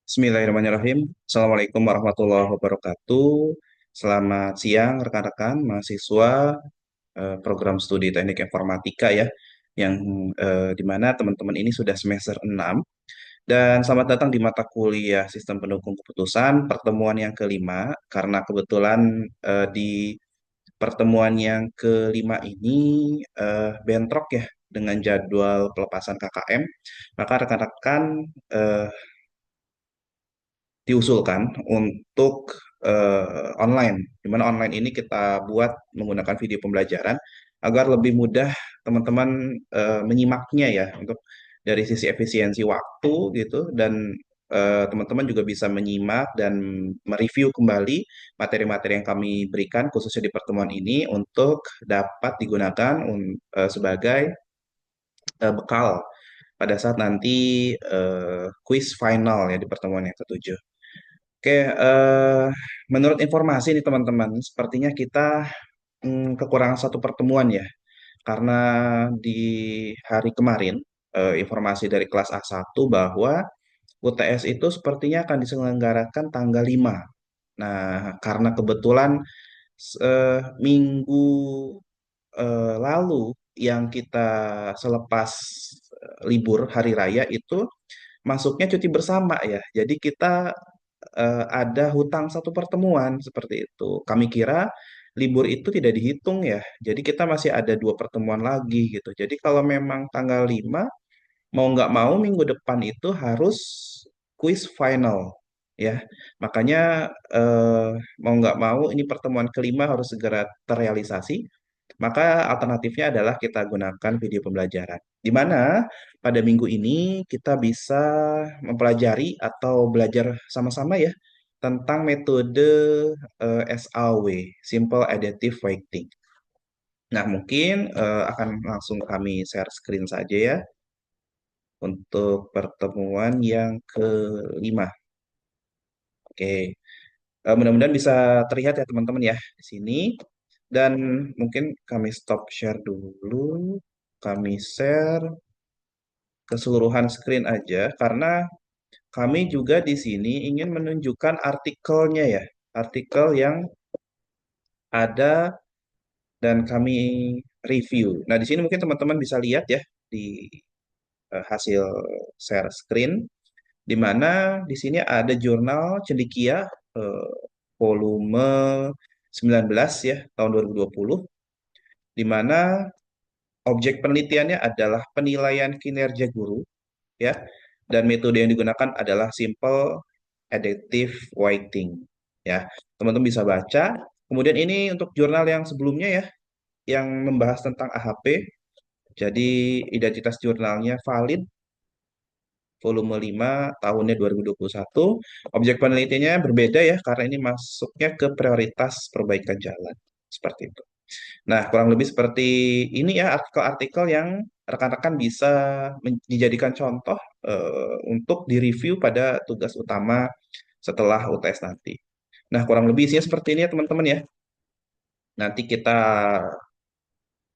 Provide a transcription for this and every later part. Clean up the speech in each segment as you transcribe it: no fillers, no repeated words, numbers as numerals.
Bismillahirrahmanirrahim. Assalamualaikum warahmatullahi wabarakatuh. Selamat siang rekan-rekan mahasiswa program studi Teknik Informatika ya, yang di mana teman-teman ini sudah semester 6 dan selamat datang di mata kuliah Sistem Pendukung Keputusan pertemuan yang kelima. Karena kebetulan di pertemuan yang kelima ini bentrok ya dengan jadwal pelepasan KKM, maka rekan-rekan eh, diusulkan untuk online, di mana online ini kita buat menggunakan video pembelajaran agar lebih mudah teman-teman menyimaknya ya, untuk dari sisi efisiensi waktu gitu, dan teman-teman juga bisa menyimak dan mereview kembali materi-materi yang kami berikan khususnya di pertemuan ini untuk dapat digunakan sebagai bekal pada saat nanti quiz final ya di pertemuan yang ketujuh. Oke, menurut informasi nih teman-teman, sepertinya kita kekurangan satu pertemuan ya, karena di hari kemarin informasi dari kelas A1 bahwa UTS itu sepertinya akan diselenggarakan tanggal 5. Nah, karena kebetulan minggu lalu yang kita selepas libur hari raya itu masuknya cuti bersama ya. Jadi kita ada hutang satu pertemuan seperti itu. Kami kira libur itu tidak dihitung ya. Jadi kita masih ada dua pertemuan lagi gitu. Jadi kalau memang tanggal 5 mau nggak mau minggu depan itu harus quiz final ya. Makanya eh, mau nggak mau ini pertemuan kelima harus segera terrealisasi. Maka alternatifnya adalah kita gunakan video pembelajaran. Di mana pada minggu ini kita bisa mempelajari atau belajar sama-sama ya tentang metode SAW, Simple Additive Weighting. Nah, mungkin akan langsung kami share screen saja ya untuk pertemuan yang kelima. Oke, mudah-mudahan bisa terlihat ya teman-teman ya di sini. Dan mungkin kami stop share dulu. Kami share keseluruhan screen aja karena kami juga di sini ingin menunjukkan artikelnya ya. Artikel yang ada dan kami review. Nah, di sini mungkin teman-teman bisa lihat ya di hasil share screen, di mana di sini ada jurnal Cendekia eh, volume 19 ya tahun 2020, di mana objek penelitiannya adalah penilaian kinerja guru ya, dan metode yang digunakan adalah simple adaptive writing ya. Teman-teman bisa baca. Kemudian ini untuk jurnal yang sebelumnya ya, yang membahas tentang AHP. Jadi identitas jurnalnya valid volume 5 tahunnya 2021. Objek penelitiannya berbeda ya karena ini masuknya ke prioritas perbaikan jalan. Seperti itu. Nah, kurang lebih seperti ini ya artikel-artikel yang rekan-rekan bisa dijadikan contoh untuk direview pada tugas utama setelah UTS nanti. Nah, kurang lebih isinya seperti ini ya teman-teman ya. Nanti kita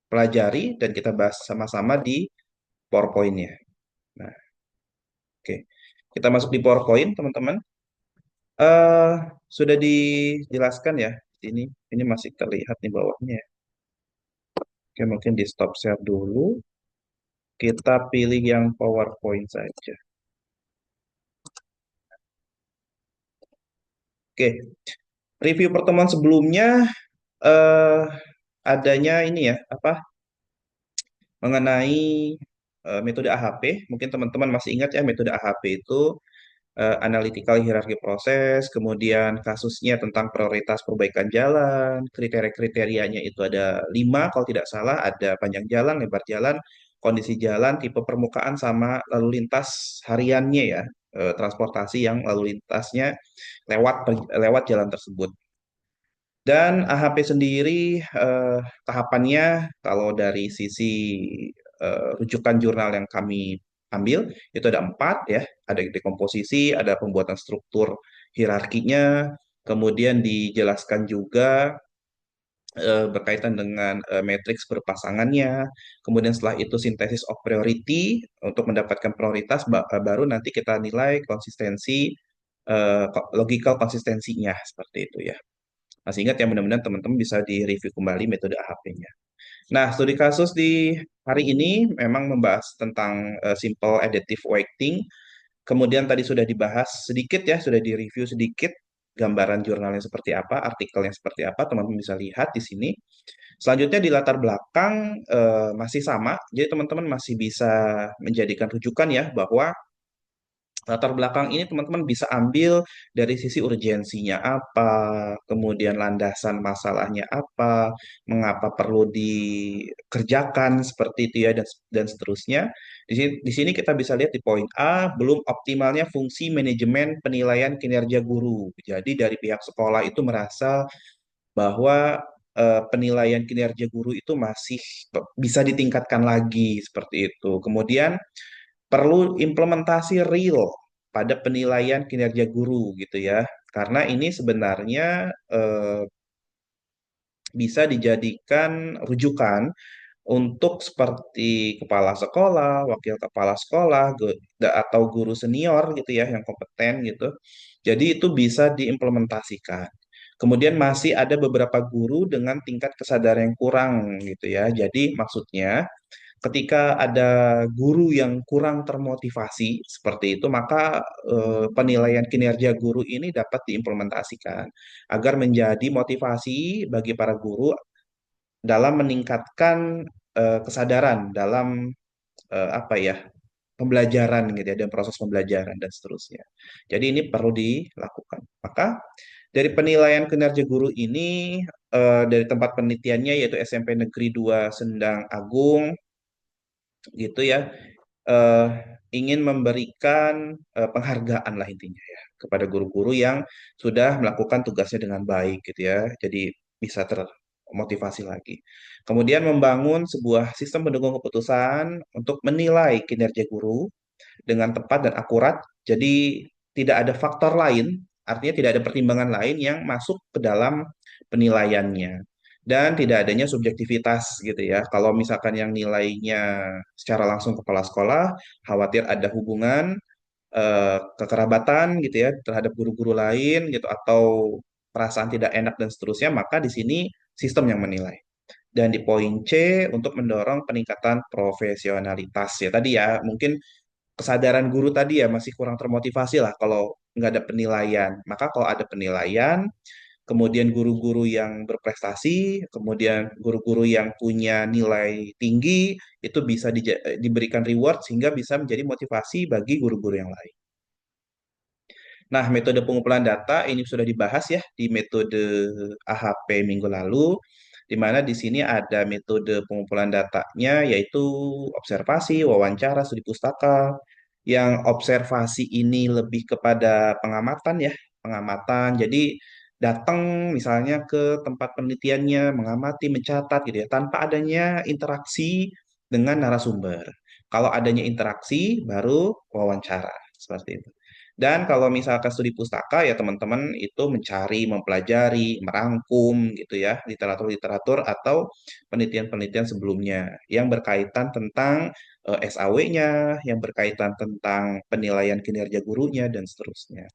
pelajari dan kita bahas sama-sama di PowerPoint-nya. Nah, oke. Kita masuk di PowerPoint, teman-teman. eh Sudah dijelaskan ya di sini. Ini masih terlihat di bawahnya ya. Oke, mungkin di stop share dulu. Kita pilih yang PowerPoint saja. Oke, review pertemuan sebelumnya eh adanya ini ya, apa mengenai metode AHP. Mungkin teman-teman masih ingat ya metode AHP itu analytical hierarchy proses, kemudian kasusnya tentang prioritas perbaikan jalan, kriteria-kriterianya itu ada 5 kalau tidak salah, ada panjang jalan, lebar jalan, kondisi jalan, tipe permukaan, sama lalu lintas hariannya ya, transportasi yang lalu lintasnya lewat jalan tersebut. Dan AHP sendiri tahapannya kalau dari sisi rujukan jurnal yang kami ambil itu ada 4 ya, ada dekomposisi, ada pembuatan struktur hierarkinya, kemudian dijelaskan juga berkaitan dengan matriks berpasangannya, kemudian setelah itu sintesis of priority untuk mendapatkan prioritas, baru nanti kita nilai konsistensi logical konsistensinya seperti itu ya. Masih ingat ya, mudah-mudahan teman-teman bisa di-review kembali metode AHP-nya. Nah, studi kasus di hari ini memang membahas tentang simple additive weighting. Kemudian tadi sudah dibahas sedikit ya, sudah di-review sedikit gambaran jurnalnya seperti apa, artikelnya seperti apa, teman-teman bisa lihat di sini. Selanjutnya di latar belakang masih sama, jadi teman-teman masih bisa menjadikan rujukan ya bahwa latar belakang ini teman-teman bisa ambil dari sisi urgensinya apa, kemudian landasan masalahnya apa, mengapa perlu dikerjakan seperti itu ya, dan seterusnya. Di sini kita bisa lihat di poin A, belum optimalnya fungsi manajemen penilaian kinerja guru. Jadi dari pihak sekolah itu merasa bahwa penilaian kinerja guru itu masih bisa ditingkatkan lagi seperti itu. Kemudian perlu implementasi real pada penilaian kinerja guru gitu ya. Karena ini sebenarnya bisa dijadikan rujukan untuk seperti kepala sekolah, wakil kepala sekolah, atau guru senior gitu ya yang kompeten gitu. Jadi itu bisa diimplementasikan. Kemudian masih ada beberapa guru dengan tingkat kesadaran yang kurang gitu ya. Jadi maksudnya ketika ada guru yang kurang termotivasi seperti itu, maka penilaian kinerja guru ini dapat diimplementasikan agar menjadi motivasi bagi para guru dalam meningkatkan kesadaran dalam apa ya, pembelajaran gitu ya, dan proses pembelajaran dan seterusnya. Jadi ini perlu dilakukan. Maka dari penilaian kinerja guru ini dari tempat penelitiannya yaitu SMP Negeri 2 Sendang Agung gitu ya, eh, ingin memberikan penghargaan lah intinya ya kepada guru-guru yang sudah melakukan tugasnya dengan baik gitu ya. Jadi bisa termotivasi lagi. Kemudian membangun sebuah sistem pendukung keputusan untuk menilai kinerja guru dengan tepat dan akurat. Jadi tidak ada faktor lain, artinya tidak ada pertimbangan lain yang masuk ke dalam penilaiannya. Dan tidak adanya subjektivitas gitu ya. Kalau misalkan yang nilainya secara langsung kepala sekolah, khawatir ada hubungan kekerabatan gitu ya terhadap guru-guru lain gitu, atau perasaan tidak enak dan seterusnya, maka di sini sistem yang menilai. Dan di poin C untuk mendorong peningkatan profesionalitas ya tadi ya, mungkin kesadaran guru tadi ya masih kurang termotivasi lah kalau nggak ada penilaian. Maka kalau ada penilaian, kemudian guru-guru yang berprestasi, kemudian guru-guru yang punya nilai tinggi, itu bisa diberikan reward sehingga bisa menjadi motivasi bagi guru-guru yang lain. Nah, metode pengumpulan data ini sudah dibahas ya di metode AHP minggu lalu, di mana di sini ada metode pengumpulan datanya yaitu observasi, wawancara, studi pustaka. Yang observasi ini lebih kepada pengamatan ya, pengamatan. Jadi datang misalnya ke tempat penelitiannya, mengamati, mencatat gitu ya, tanpa adanya interaksi dengan narasumber. Kalau adanya interaksi, baru wawancara seperti itu. Dan kalau misalkan studi pustaka ya teman-teman itu mencari, mempelajari, merangkum gitu ya literatur-literatur atau penelitian-penelitian sebelumnya yang berkaitan tentang SAW-nya, yang berkaitan tentang penilaian kinerja gurunya dan seterusnya.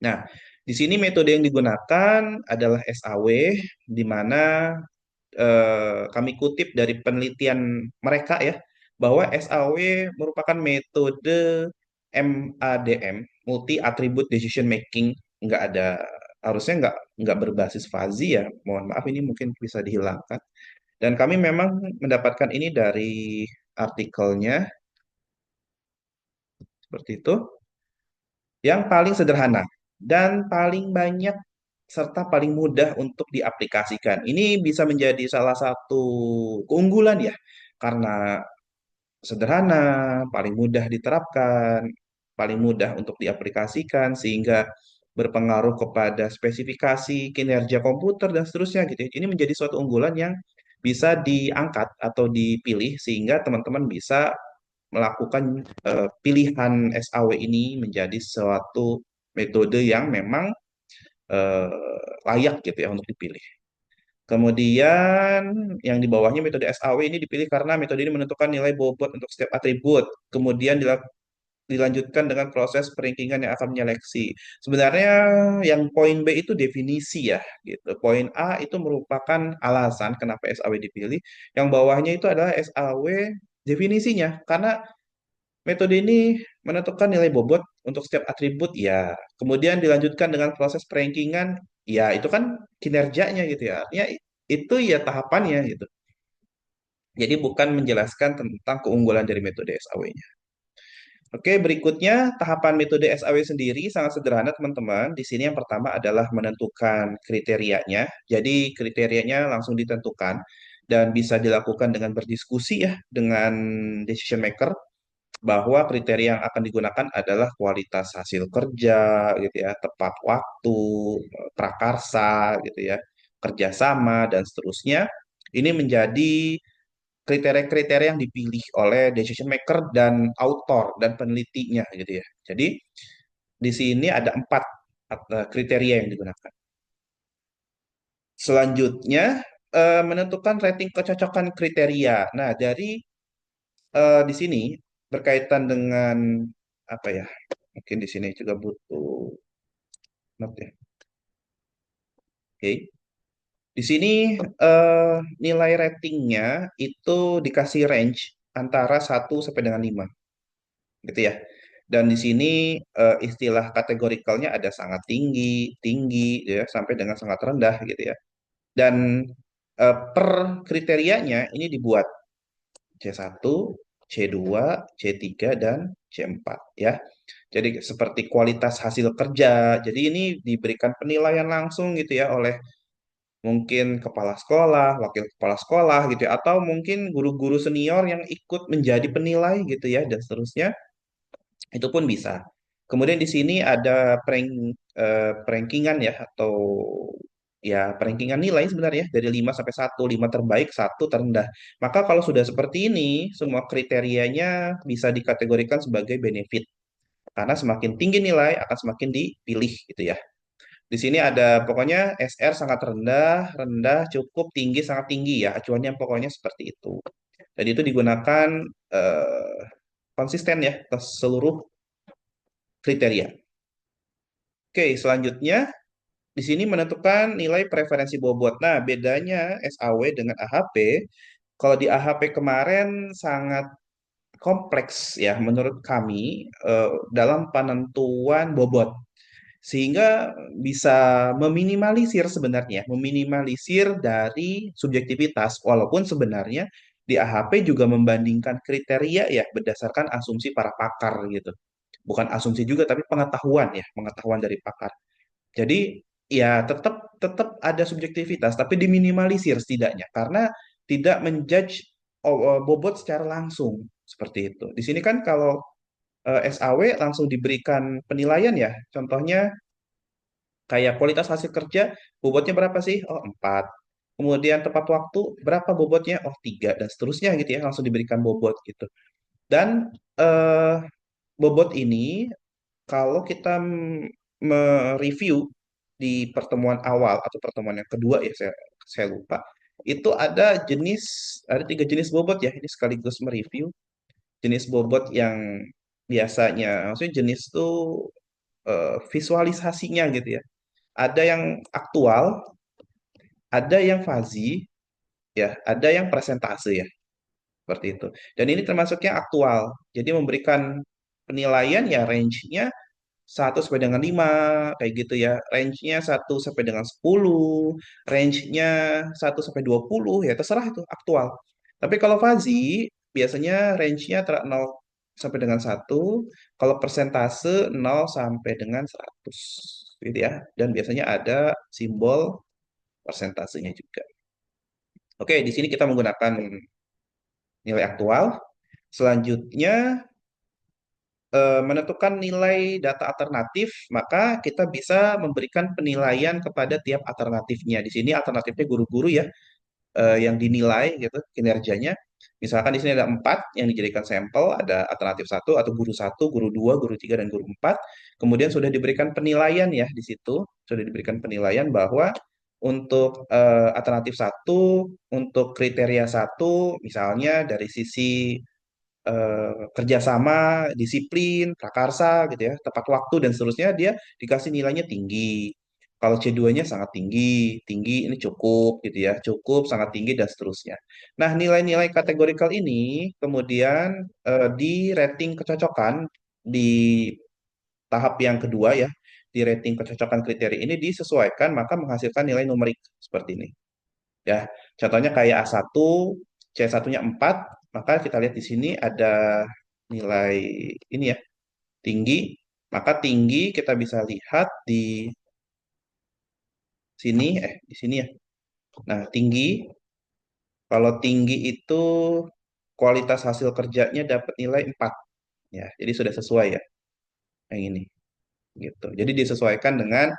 Nah, di sini metode yang digunakan adalah SAW, di mana kami kutip dari penelitian mereka ya, bahwa SAW merupakan metode MADM, Multi Attribute Decision Making, nggak ada, harusnya nggak berbasis fuzzy ya, mohon maaf ini mungkin bisa dihilangkan. Dan kami memang mendapatkan ini dari artikelnya seperti itu, yang paling sederhana dan paling banyak serta paling mudah untuk diaplikasikan. Ini bisa menjadi salah satu keunggulan ya, karena sederhana, paling mudah diterapkan, paling mudah untuk diaplikasikan, sehingga berpengaruh kepada spesifikasi kinerja komputer dan seterusnya gitu ya. Ini menjadi suatu unggulan yang bisa diangkat atau dipilih sehingga teman-teman bisa melakukan pilihan SAW ini menjadi suatu metode yang memang layak gitu ya untuk dipilih. Kemudian yang di bawahnya metode SAW ini dipilih karena metode ini menentukan nilai bobot untuk setiap atribut. Kemudian dilanjutkan dengan proses perankingan yang akan menyeleksi. Sebenarnya yang poin B itu definisi ya, gitu. Poin A itu merupakan alasan kenapa SAW dipilih. Yang bawahnya itu adalah SAW definisinya. Karena metode ini menentukan nilai bobot untuk setiap atribut ya. Kemudian dilanjutkan dengan proses perankingan, ya itu kan kinerjanya gitu ya. Artinya itu ya tahapannya gitu. Jadi bukan menjelaskan tentang keunggulan dari metode SAW-nya. Oke, berikutnya tahapan metode SAW sendiri sangat sederhana, teman-teman. Di sini yang pertama adalah menentukan kriterianya. Jadi kriterianya langsung ditentukan dan bisa dilakukan dengan berdiskusi ya dengan decision maker bahwa kriteria yang akan digunakan adalah kualitas hasil kerja gitu ya, tepat waktu, prakarsa gitu ya, kerjasama dan seterusnya. Ini menjadi kriteria-kriteria yang dipilih oleh decision maker dan author dan penelitinya gitu ya. Jadi di sini ada 4 kriteria yang digunakan. Selanjutnya menentukan rating kecocokan kriteria. Nah, dari di sini berkaitan dengan apa ya? Mungkin di sini juga butuh note ya. Oke. Di sini eh, nilai ratingnya itu dikasih range antara 1 sampai dengan 5 gitu ya. Dan di sini istilah kategorikalnya ada sangat tinggi, tinggi ya, sampai dengan sangat rendah gitu ya. Dan per kriterianya ini dibuat C1, C2, C3, dan C4 ya. Jadi seperti kualitas hasil kerja. Jadi ini diberikan penilaian langsung gitu ya oleh mungkin kepala sekolah, wakil kepala sekolah gitu ya, atau mungkin guru-guru senior yang ikut menjadi penilai gitu ya, dan seterusnya. Itu pun bisa. Kemudian di sini ada perankingan ya atau ya perankingan nilai sebenarnya dari 5 sampai 1, 5 terbaik, 1 terendah. Maka kalau sudah seperti ini, semua kriterianya bisa dikategorikan sebagai benefit. Karena semakin tinggi nilai akan semakin dipilih gitu ya. Di sini ada pokoknya SR sangat rendah, rendah, cukup, tinggi, sangat tinggi ya. Acuannya pokoknya seperti itu. Dan itu digunakan konsisten ya ke seluruh kriteria. Oke, selanjutnya di sini menentukan nilai preferensi bobot. Nah, bedanya SAW dengan AHP, kalau di AHP kemarin sangat kompleks ya menurut kami dalam penentuan bobot. Sehingga bisa meminimalisir sebenarnya, meminimalisir dari subjektivitas, walaupun sebenarnya di AHP juga membandingkan kriteria ya berdasarkan asumsi para pakar gitu. Bukan asumsi juga, tapi pengetahuan ya, pengetahuan dari pakar. Jadi ya tetap tetap ada subjektivitas, tapi diminimalisir setidaknya karena tidak menjudge bobot secara langsung seperti itu. Di sini kan kalau SAW langsung diberikan penilaian ya, contohnya kayak kualitas hasil kerja, bobotnya berapa sih? Oh, 4. Kemudian tepat waktu, berapa bobotnya? Oh, 3. Dan seterusnya gitu ya, langsung diberikan bobot gitu. Dan eh, bobot ini, kalau kita mereview di pertemuan awal atau pertemuan yang kedua ya, saya lupa. Itu ada 3 jenis bobot ya, ini sekaligus mereview. Jenis bobot yang biasanya, maksudnya jenis itu visualisasinya gitu ya. Ada yang aktual, ada yang fuzzy, ya, ada yang presentase ya, seperti itu. Dan ini termasuknya aktual. Jadi memberikan penilaian ya range-nya 1 sampai dengan 5 kayak gitu ya. Range-nya 1 sampai dengan 10, range-nya 1 sampai 20 ya terserah itu aktual. Tapi kalau fuzzy biasanya range-nya antara 0 sampai dengan 1, kalau persentase 0 sampai dengan 100 gitu ya. Dan biasanya ada simbol persentasenya juga. Oke, di sini kita menggunakan nilai aktual. Selanjutnya, menentukan nilai data alternatif, maka kita bisa memberikan penilaian kepada tiap alternatifnya. Di sini alternatifnya guru-guru ya, yang dinilai gitu kinerjanya. Misalkan di sini ada 4 yang dijadikan sampel, ada alternatif 1 atau guru 1, guru 2, guru 3, dan guru 4. Kemudian sudah diberikan penilaian ya di situ, sudah diberikan penilaian bahwa untuk alternatif 1, untuk kriteria 1, misalnya dari sisi kerjasama, disiplin, prakarsa gitu ya, tepat waktu dan seterusnya dia dikasih nilainya tinggi. Kalau C2-nya sangat tinggi, tinggi ini cukup gitu ya, cukup, sangat tinggi dan seterusnya. Nah, nilai-nilai kategorikal ini kemudian di rating kecocokan di tahap yang kedua ya, di rating kecocokan kriteria ini disesuaikan maka menghasilkan nilai numerik seperti ini. Ya, contohnya kayak A1, C1-nya 4, maka kita lihat di sini ada nilai ini ya, tinggi. Maka tinggi kita bisa lihat di sini, di sini ya. Nah, tinggi, kalau tinggi itu kualitas hasil kerjanya dapat nilai 4. Ya, jadi sudah sesuai ya, yang ini. Gitu. Jadi disesuaikan dengan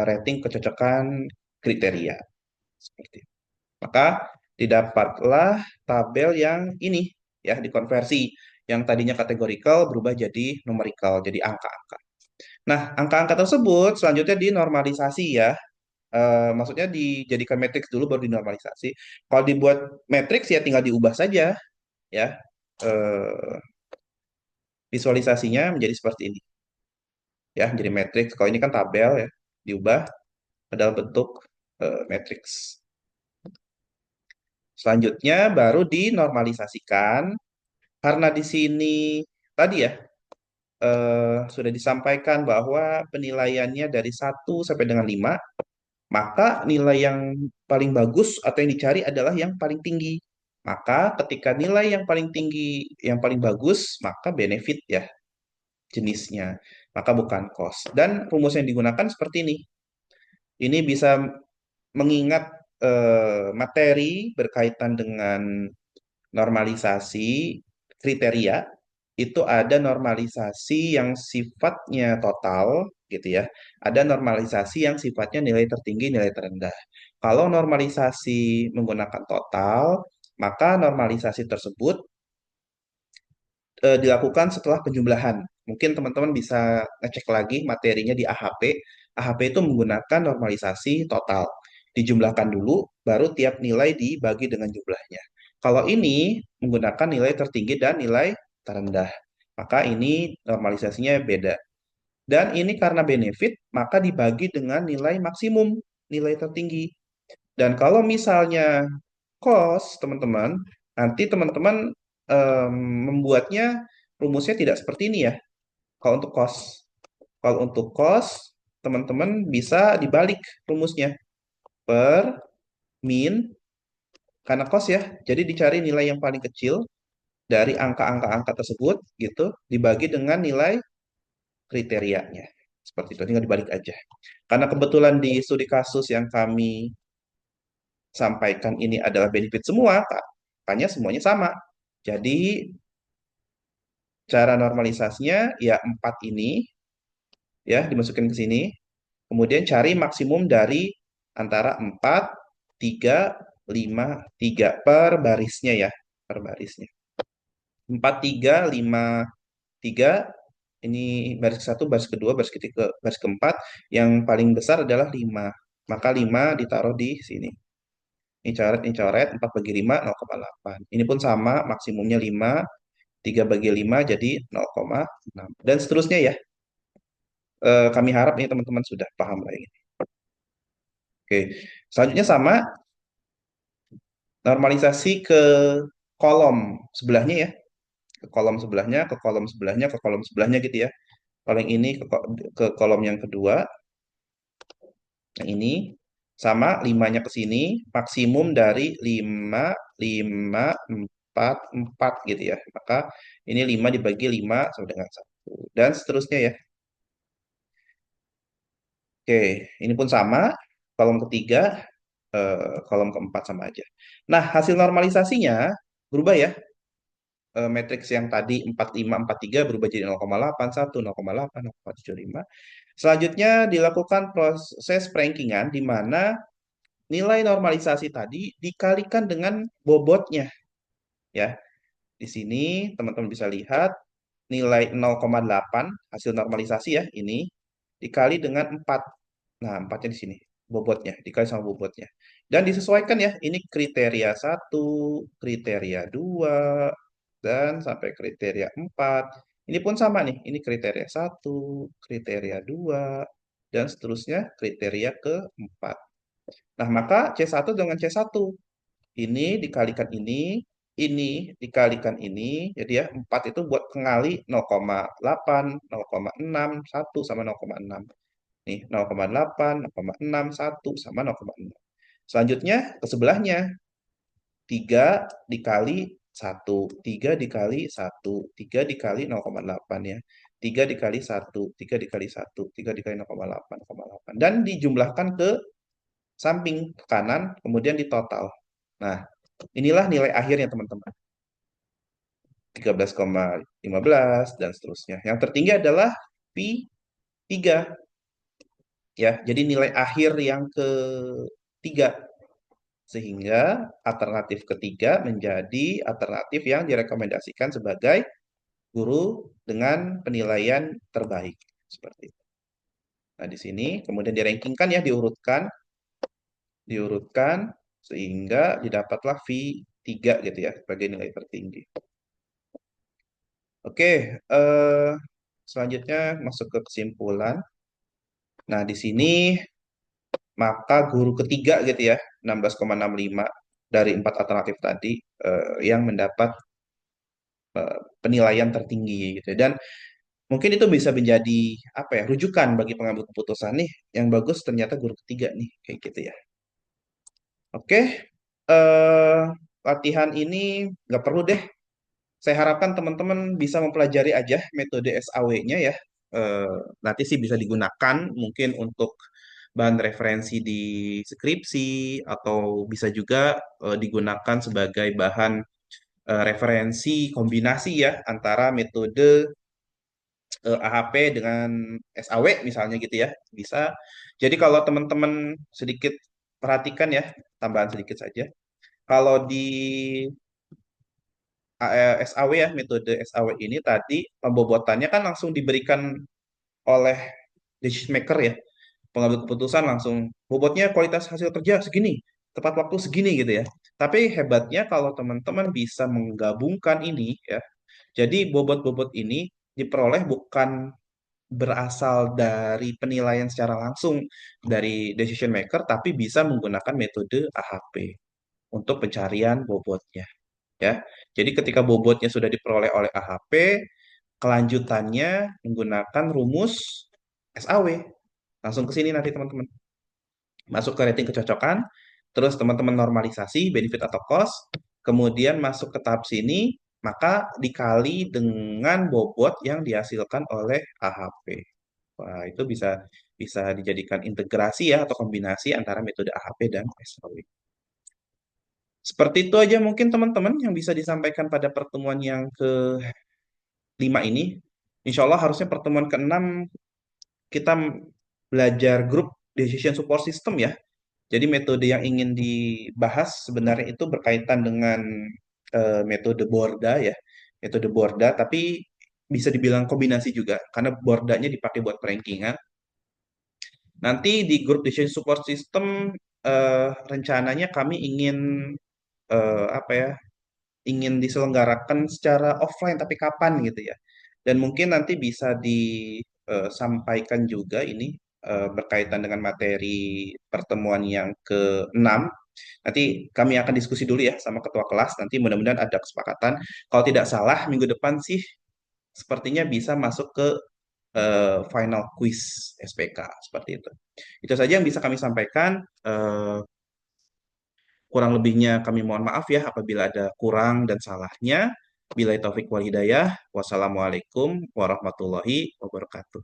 rating kecocokan kriteria. Seperti itu. Maka didapatlah tabel yang ini ya dikonversi yang tadinya kategorikal berubah jadi numerikal, jadi angka-angka. Nah, angka-angka tersebut selanjutnya dinormalisasi ya. Maksudnya dijadikan matriks dulu baru dinormalisasi. Kalau dibuat matriks ya tinggal diubah saja ya. Eh, Visualisasinya menjadi seperti ini ya, jadi matriks. Kalau ini kan tabel ya, diubah ke dalam bentuk matriks. Selanjutnya baru dinormalisasikan karena di sini tadi ya sudah disampaikan bahwa penilaiannya dari 1 sampai dengan 5, maka nilai yang paling bagus atau yang dicari adalah yang paling tinggi. Maka ketika nilai yang paling tinggi, yang paling bagus, maka benefit ya jenisnya. Maka bukan cost. Dan rumus yang digunakan seperti ini. Ini bisa mengingat materi berkaitan dengan normalisasi kriteria itu ada normalisasi yang sifatnya total gitu ya. Ada normalisasi yang sifatnya nilai tertinggi, nilai terendah. Kalau normalisasi menggunakan total, maka normalisasi tersebut dilakukan setelah penjumlahan. Mungkin teman-teman bisa ngecek lagi materinya di AHP. AHP itu menggunakan normalisasi total. Dijumlahkan dulu, baru tiap nilai dibagi dengan jumlahnya. Kalau ini menggunakan nilai tertinggi dan nilai terendah. Maka ini normalisasinya beda. Dan ini karena benefit, maka dibagi dengan nilai maksimum, nilai tertinggi. Dan kalau misalnya cost, teman-teman, nanti teman-teman em, membuatnya rumusnya tidak seperti ini ya. Kalau untuk cost, kalau untuk cost, teman-teman bisa dibalik rumusnya per min karena cost ya. Jadi dicari nilai yang paling kecil dari angka-angka tersebut gitu dibagi dengan nilai kriterianya. Seperti itu, tinggal dibalik aja. Karena kebetulan di studi kasus yang kami sampaikan ini adalah benefit semua, makanya semuanya sama. Jadi cara normalisasinya ya 4 ini ya dimasukin ke sini. Kemudian cari maksimum dari antara 4, 3, 5, 3 per barisnya ya, per barisnya. 4, 3, 5, 3 ini baris ke-1, baris kedua, baris ketiga, baris keempat. Yang paling besar adalah 5. Maka 5 ditaruh di sini. Ini coret, 4 bagi 5, 0,8. Ini pun sama, maksimumnya 5, 3 bagi 5 jadi 0,6. Dan seterusnya ya. Kami harap ini teman-teman sudah paham lah ini. Oke, selanjutnya sama, normalisasi ke kolom sebelahnya ya. Ke kolom sebelahnya, ke kolom sebelahnya, ke kolom sebelahnya gitu ya. Paling ini ke kolom yang kedua, yang ini. Sama, 5-nya ke sini, maksimum dari 5, 5, 4, 4 gitu ya. Maka ini 5 dibagi 5 sama dengan 1. Dan seterusnya ya. Oke, ini pun sama. Kolom ketiga, kolom keempat sama aja. Nah, hasil normalisasinya berubah ya. Matriks yang tadi 4543 berubah jadi 0,81, 0,8, 0,75. Selanjutnya dilakukan proses perankingan di mana nilai normalisasi tadi dikalikan dengan bobotnya ya. Di sini teman-teman bisa lihat nilai 0,8 hasil normalisasi ya ini dikali dengan 4. Nah, 4-nya di sini bobotnya dikali sama bobotnya. Dan disesuaikan ya, ini kriteria 1, kriteria 2, dan sampai kriteria 4. Ini pun sama nih, ini kriteria 1, kriteria 2, dan seterusnya kriteria keempat. Nah, maka C1 dengan C1, ini dikalikan ini dikalikan ini, jadi ya 4 itu buat pengali 0,8, 0,6, 1 sama 0,6. Nih, 0,8, 0,6, 1 sama 0,6. Selanjutnya ke sebelahnya, 3 dikali 1, 3 dikali 1, 3 dikali 0,8 ya. 3 dikali 1, 3 dikali 1, 3 dikali 0,8, 0,8. Dan dijumlahkan ke samping ke kanan, kemudian ditotal. Nah, inilah nilai akhirnya teman-teman. 13,15 dan seterusnya. Yang tertinggi adalah pi 3 ya. Jadi nilai akhir yang ketiga, sehingga alternatif ketiga menjadi alternatif yang direkomendasikan sebagai guru dengan penilaian terbaik seperti itu. Nah, di sini kemudian dirankingkan ya, diurutkan sehingga didapatlah V3 gitu ya sebagai nilai tertinggi. Oke, selanjutnya masuk ke kesimpulan. Nah, di sini maka guru ketiga gitu ya, 16,65 dari 4 alternatif tadi yang mendapat penilaian tertinggi gitu. Dan mungkin itu bisa menjadi apa ya, rujukan bagi pengambil keputusan nih, yang bagus ternyata guru ketiga nih, kayak gitu ya. Oke, eh latihan ini nggak perlu deh. Saya harapkan teman-teman bisa mempelajari aja metode SAW-nya ya. Eh, Nanti sih bisa digunakan mungkin untuk bahan referensi di skripsi atau bisa juga digunakan sebagai bahan referensi kombinasi ya antara metode AHP dengan SAW misalnya gitu ya. Bisa. Jadi kalau teman-teman sedikit perhatikan ya, tambahan sedikit saja. Kalau di SAW ya, metode SAW ini tadi pembobotannya kan langsung diberikan oleh decision maker ya, pengambil keputusan langsung bobotnya kualitas hasil kerja segini, tepat waktu segini gitu ya. Tapi hebatnya kalau teman-teman bisa menggabungkan ini ya, jadi bobot-bobot ini diperoleh bukan berasal dari penilaian secara langsung dari decision maker, tapi bisa menggunakan metode AHP untuk pencarian bobotnya ya. Jadi ketika bobotnya sudah diperoleh oleh AHP, kelanjutannya menggunakan rumus SAW. Langsung ke sini nanti teman-teman. Masuk ke rating kecocokan, terus teman-teman normalisasi benefit atau cost, kemudian masuk ke tahap sini, maka dikali dengan bobot yang dihasilkan oleh AHP. Wah, itu bisa bisa dijadikan integrasi ya atau kombinasi antara metode AHP dan SAW. Seperti itu aja mungkin teman-teman yang bisa disampaikan pada pertemuan yang ke-5 ini. Insya Allah harusnya pertemuan ke-6 kita belajar grup decision support system ya. Jadi metode yang ingin dibahas sebenarnya itu berkaitan dengan metode Borda ya. Metode Borda, tapi bisa dibilang kombinasi juga karena Bordanya dipakai buat perankingan. Nanti di grup decision support system rencananya kami ingin apa ya, ingin diselenggarakan secara offline tapi kapan gitu ya. Dan mungkin nanti bisa disampaikan juga ini berkaitan dengan materi pertemuan yang ke-6. Nanti kami akan diskusi dulu ya sama ketua kelas. Nanti mudah-mudahan ada kesepakatan. Kalau tidak salah minggu depan sih sepertinya bisa masuk ke final quiz SPK seperti itu. Itu saja yang bisa kami sampaikan. Kurang lebihnya kami mohon maaf ya apabila ada kurang dan salahnya. Bila taufik wal hidayah. Wassalamualaikum warahmatullahi wabarakatuh.